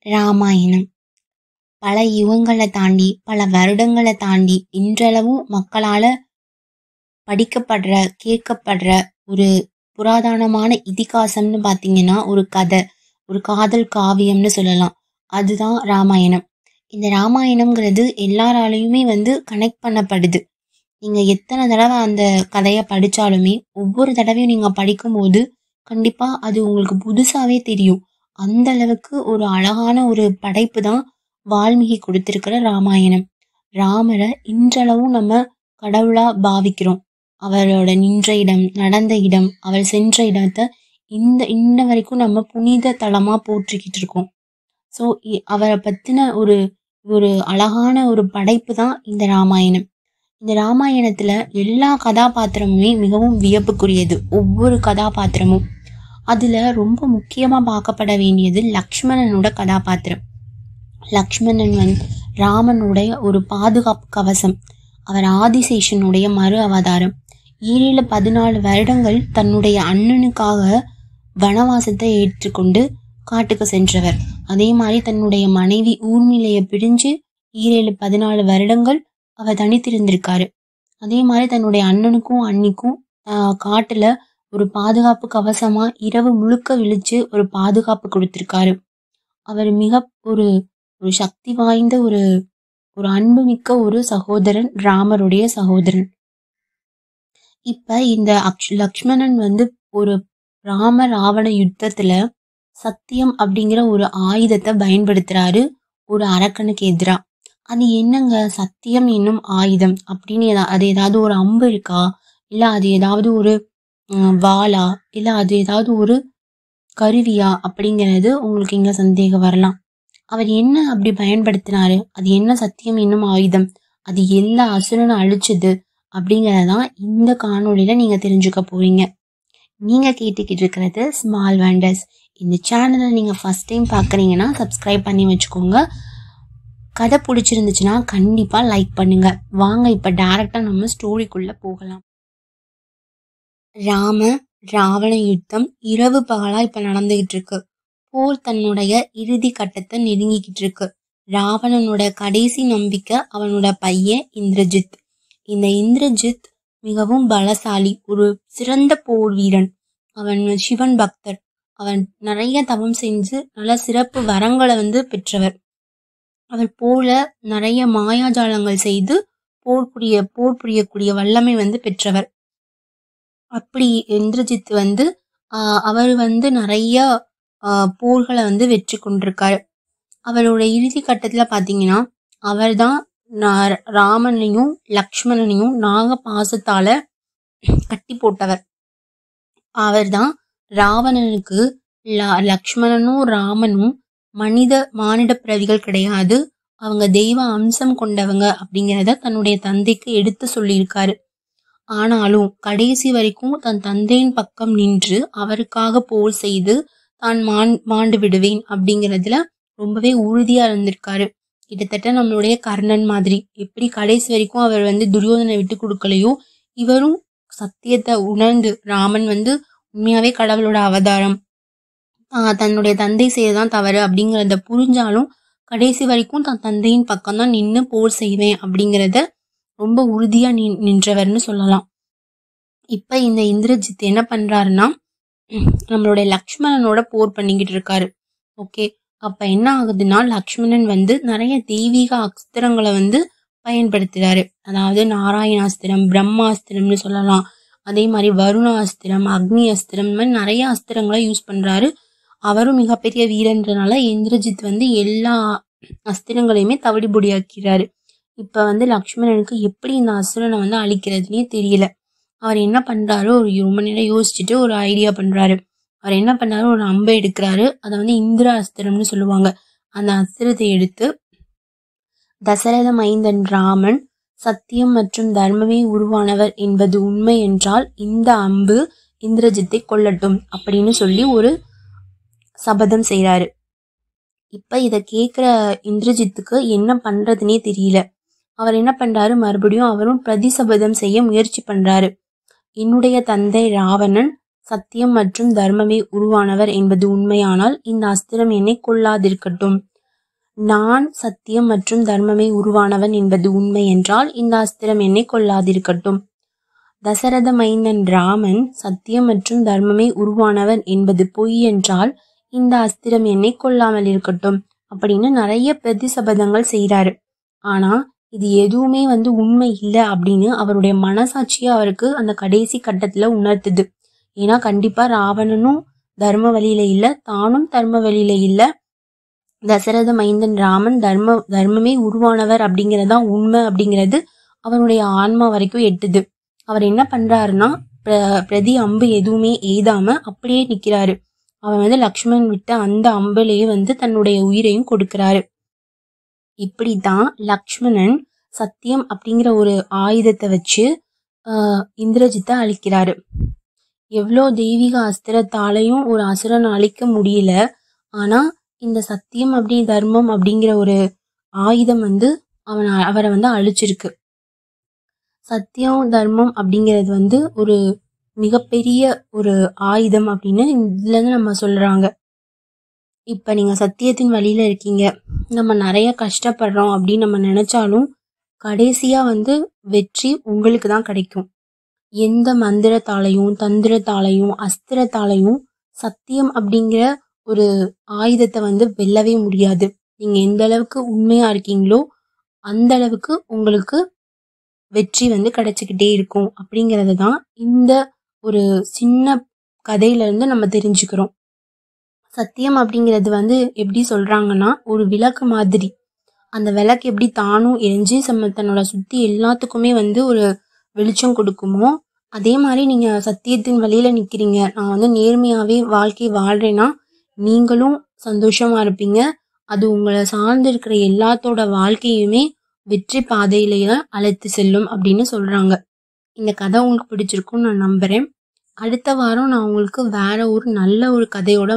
ராமாயணம் பல யுகங்களை தாண்டி பல வருடங்களை தாண்டி இன்றளவும் மக்களால படிக்கப்படுற கேட்கப்படுற ஒரு புராதனமான இதிகாசம்னு பார்த்தீங்கன்னா ஒரு கதை, ஒரு காதல் காவியம்னு சொல்லலாம். அதுதான் ராமாயணம். இந்த ராமாயணம்ங்கிறது எல்லாராலையுமே கனெக்ட் பண்ணப்படுது. நீங்க எத்தனை தடவை அந்த கதையை படிச்சாலுமே ஒவ்வொரு தடவையும் நீங்க படிக்கும்போது கண்டிப்பா அது உங்களுக்கு புதுசாவே தெரியும். அந்த அளவுக்கு ஒரு அழகான ஒரு படைப்பு தான் வால்மீகி கொடுத்திருக்கிற ராமாயணம். ராமரை இன்றளவும் நம்ம கடவுளா பாவிக்கிறோம். அவரோட நின்ற இடம், நடந்த இடம், அவர் சென்ற இடத்தை இன்ன வரைக்கும் நம்ம புனித தலமா போற்றிக்கிட்டு இருக்கோம். ஸோ அவரை பத்தின ஒரு ஒரு அழகான ஒரு படைப்பு தான் இந்த ராமாயணம். இந்த ராமாயணத்துல எல்லா கதாபாத்திரமுமே மிகவும் வியப்புக்குரியது. ஒவ்வொரு கதாபாத்திரமும் அதுல ரொம்ப முக்கியமா பார்க்கப்பட வேண்டியது லக்ஷ்மணனோட கதாபாத்திரம். லக்ஷ்மணன் ராமனுடைய ஒரு பாதுகாப்பு கவசம். அவர் ஆதிசேஷனுடைய மறு அவதாரம். 14 வருடங்கள் தன்னுடைய அண்ணனுக்காக வனவாசத்தை ஏற்றுக்கொண்டு காட்டுக்கு சென்றவர். அதே மாதிரி தன்னுடைய மனைவி ஊர்மிளைய பிரிஞ்சு 14 வருடங்கள் அவர் தனித்திருந்திருக்காரு. அதே மாதிரி தன்னுடைய அண்ணனுக்கும் அண்ணிக்கும் காட்டுல ஒரு பாதுகாப்பு கவசமா இரவு முழுக்க விழிச்சு ஒரு பாதுகாப்பு கொடுத்திருக்காரு. அவர் மிக ஒரு ஒரு சக்தி வாய்ந்த ஒரு ஒரு அன்புமிக்க ஒரு சகோதரன், ராமருடைய சகோதரன். இப்ப இந்த லக்ஷ்மணன் ஒரு ராம ராவண யுத்தத்துல சத்தியம் அப்படிங்கிற ஒரு ஆயுதத்தை பயன்படுத்துறாரு ஒரு அரக்கனுக்கு எதிரா. அது என்னங்க சத்தியம் என்னும் ஆயுதம் அப்படின்னு அது ஏதாவது ஒரு அம்பு இருக்கா, இல்ல அது ஏதாவது ஒரு வாளா, இல்ல அது ஏதாவது ஒரு கருவியா அப்படிங்கிறது உங்களுக்கு இங்க சந்தேகம் வரலாம். அவர் என்ன அப்படி பயன்படுத்தினாரு, அது என்ன சத்தியம் என்னும் ஆயுதம், அது எல்லா அசுரனை அழிச்சது அப்படிங்கறதான் இந்த காணொளியில நீங்க தெரிஞ்சுக்க போறீங்க. நீங்க கேட்டுக்கிட்டு இருக்கிறது ஸ்மால் வண்டர்ஸ். இந்த சேனலை நீங்க ஃபர்ஸ்ட் டைம் பாக்குறீங்கன்னா சப்ஸ்கிரைப் பண்ணி வச்சுக்கோங்க. கதை பிடிச்சிருந்துச்சுன்னா கண்டிப்பா லைக் பண்ணுங்க. வாங்க இப்ப டைரக்டா நம்ம ஸ்டோரிக்குள்ள போகலாம். ராவண யுத்தம் இரவு பகலா இப்ப நடந்துகிட்டு இருக்கு. போர் தன்னுடைய இறுதி கட்டத்தை நெருங்கிக்கிட்டு இருக்கு. ராவணனோட கடைசி நம்பிக்கை அவனோட பையன் இந்திரஜித். இந்த இந்திரஜித் மிகவும் பலசாலி, ஒரு சிறந்த போர் வீரன். அவன் சிவன் பக்தர். அவன் நிறைய தவம் செஞ்சு நல்ல சிறப்பு வரங்களை பெற்றவர். அவர் போல நிறைய மாயாஜாலங்கள் செய்து போர் புரியக்கூடிய வல்லமை பெற்றவர். அப்படி இந்திரஜித் அவர் நிறைய போர்களை வெற்றி கொண்டிருக்காரு. அவரோட இறுதி கட்டத்துல பாத்தீங்கன்னா அவர் தான் ராமனையும் லக்ஷ்மணனையும் நாக பாசத்தால கட்டி போட்டவர். அவர் தான் ராவணனுக்கு லக்ஷ்மணனும் ராமனும் மானிட பிறவிகள் கிடையாது, அவங்க தெய்வ அம்சம் கொண்டவங்க அப்படிங்கிறத தன்னுடைய தந்தைக்கு எடுத்து சொல்லியிருக்காரு. ஆனாலும் கடைசி வரைக்கும் தன் தந்தையின் பக்கம் நின்று அவருக்காக போர் செய்து தான் மாண்டு விடுவேன் அப்படிங்கிறதுல ரொம்பவே உறுதியா இருந்திருக்காரு. கிட்டத்தட்ட நம்மளுடைய கர்ணன் மாதிரி. எப்படி கடைசி வரைக்கும் அவர் துரியோதனை விட்டு கொடுக்கலையோ, இவரும் சத்தியத்தை உணர்ந்து ராமன் உண்மையாவே கடவுளோட அவதாரம், தன்னுடைய தந்தை செய்யதான் தவறு அப்படிங்கிறத புரிஞ்சாலும் கடைசி வரைக்கும் தன் தந்தையின் பக்கம் தான் நின்று போர் செய்வேன் அப்படிங்கிறத ரொம்ப உறுதியா நின்றவர்னு சொல்லலாம். இப்ப இந்த இந்திரஜித் என்ன பண்றாருன்னா நம்மளுடைய லக்ஷ்மணனோட போர் பண்ணிக்கிட்டு இருக்காரு. ஓகே, அப்ப என்ன ஆகுதுன்னா லக்ஷ்மணன் நிறைய தெய்வீக அஸ்திரங்களை பயன்படுத்துறாரு. அதாவது நாராயணாஸ்திரம், பிரம்மாஸ்திரம்னு சொல்லலாம். அதே மாதிரி வருண அஸ்திரம், அக்னி அஸ்திரம், இந்த மாதிரி நிறைய அஸ்திரங்களை யூஸ் பண்றாரு. அவரும் மிகப்பெரிய வீரன்றனால இந்திரஜித் எல்லா அஸ்திரங்களையுமே தவிடு பொடியாக்கிறாரு. இப்ப லக்ஷ்மணனுக்கு எப்படி இந்த அசுரனை அழிக்கிறதுனே தெரியல. அவர் என்ன பண்றாரு, ஒரு ரொம்ப நேரம் யோசிச்சுட்டு ஒரு ஐடியா பண்றாரு. அவர் என்ன பண்ணாரு, ஒரு அம்பை எடுக்கிறாரு. அதை இந்திர அஸ்திரம்னு சொல்லுவாங்க. அந்த அஸ்திரத்தை எடுத்து தசரத மைந்தன் ராமன் சத்தியம் மற்றும் தர்மமே உருவானவர் என்பது உண்மை என்றால் இந்த அம்பு இந்திரஜித்தை கொல்லட்டும் அப்படின்னு சொல்லி ஒரு சபதம் செய்யறாரு. இப்ப இத கேக்குற இந்திரஜித்துக்கு என்ன பண்றதுனே தெரியல. அவர் என்ன பண்றாரு, மறுபடியும் அவரும் பிரதிசபதம் செய்ய முயற்சி பண்றாரு. என்னுடைய தந்தை ராவணன் சத்தியம் மற்றும் தர்மமே உருவானவர் என்பது உண்மையானால் இந்த அஸ்திரம் என்னை கொல்லாதிருக்கட்டும். நான் சத்தியம் மற்றும் தர்மமே உருவானவன் என்பது உண்மை என்றால் இந்த அஸ்திரம் என்னை கொல்லாதிருக்கட்டும். தசரத மைந்தன் ராமன் சத்தியம் மற்றும் தர்மமே உருவானவன் என்பது பொய் என்றால் இந்த அஸ்திரம் என்னை கொல்லாமல் இருக்கட்டும் அப்படின்னு நிறைய பிரதிசபதங்கள் செய்யறாரு. ஆனா இது எதுவுமே உண்மை இல்லை அப்படின்னு அவருடைய மனசாட்சியை அவருக்கு அந்த கடைசி கட்டத்துல உணர்த்துது. ஏன்னா கண்டிப்பா ராவணனும் தர்ம வழியில இல்ல, தானும் தர்ம வழியில இல்ல. தசரத மைந்தன் ராமன் தர்மமே உருவானவர் அப்படிங்கறதுதான் உண்மை அப்படிங்கிறது அவருடைய ஆன்மா வரைக்கும் எட்டுது. அவர் என்ன பண்றாருன்னா பிரதி அம்பு எதுவுமே எய்தாம அப்படியே நிக்கிறாரு. அவன் லக்ஷ்மணன் விட்ட அந்த அம்புலேயே தன்னுடைய உயிரையும் கொடுக்கிறாரு. இப்படித்தான் லக்ஷ்மணன் சத்தியம் அப்படிங்கிற ஒரு ஆயுதத்தை வச்சு இந்திரஜித்தை அழிக்கிறாரு. எவ்வளோ தெய்வீக அஸ்திரத்தாலையும் ஒரு அசுரனை அழிக்க முடியல. ஆனா இந்த சத்தியம் தர்மம் அப்படிங்கிற ஒரு ஆயுதம் அவரை அழிச்சிருக்கு. சத்தியம் தர்மம் அப்படிங்கிறது ஒரு மிகப்பெரிய ஒரு ஆயுதம் அப்படின்னு இதுல இருந்து நம்ம சொல்றாங்க. இப்ப நீங்க சத்தியத்தின் வழியில இருக்கீங்க, நம்ம நிறைய கஷ்டப்படுறோம் அப்படின்னு நம்ம நினைச்சாலும் கடைசியா வெற்றி உங்களுக்கு தான் கிடைக்கும். எந்த மந்திரத்தாலையும் தந்திரத்தாலையும் அஸ்திரத்தாலையும் சத்தியம் அப்படிங்கிற ஒரு ஆயுதத்தை வெல்லவே முடியாது. நீங்க எந்த அளவுக்கு உண்மையா இருக்கீங்களோ அந்த அளவுக்கு உங்களுக்கு வெற்றி கிடைச்சுக்கிட்டே இருக்கும் அப்படிங்கறது தான் இந்த ஒரு சின்ன கதையில இருந்து நம்ம தெரிஞ்சுக்கிறோம். சத்தியம் அப்படிங்கிறது எப்படி சொல்றாங்கன்னா ஒரு விளக்கு மாதிரி. அந்த விளக்கு எப்படி தானும் எரிஞ்சு தன்னோட சுத்தி எல்லாத்துக்குமே ஒரு வெளிச்சம் கொடுக்குமோ அதே மாதிரி நீங்க சத்தியத்தின் வழியில நிக்கிறீங்க, நான் நேர்மையாவே வாழ்க்கை வாழ்றேன்னா நீங்களும் சந்தோஷமா இருப்பீங்க. அது உங்களை சார்ந்து இருக்கிற எல்லாத்தோட வாழ்க்கையுமே வெற்றி பாதையிலேயே அழைத்து செல்லும் அப்படின்னு சொல்றாங்க. இந்த கதை உங்களுக்கு பிடிச்சிருக்கும்னு நான் நம்புறேன். அடுத்த வாரம் நான் உங்களுக்கு வேற ஒரு நல்ல ஒரு கதையோட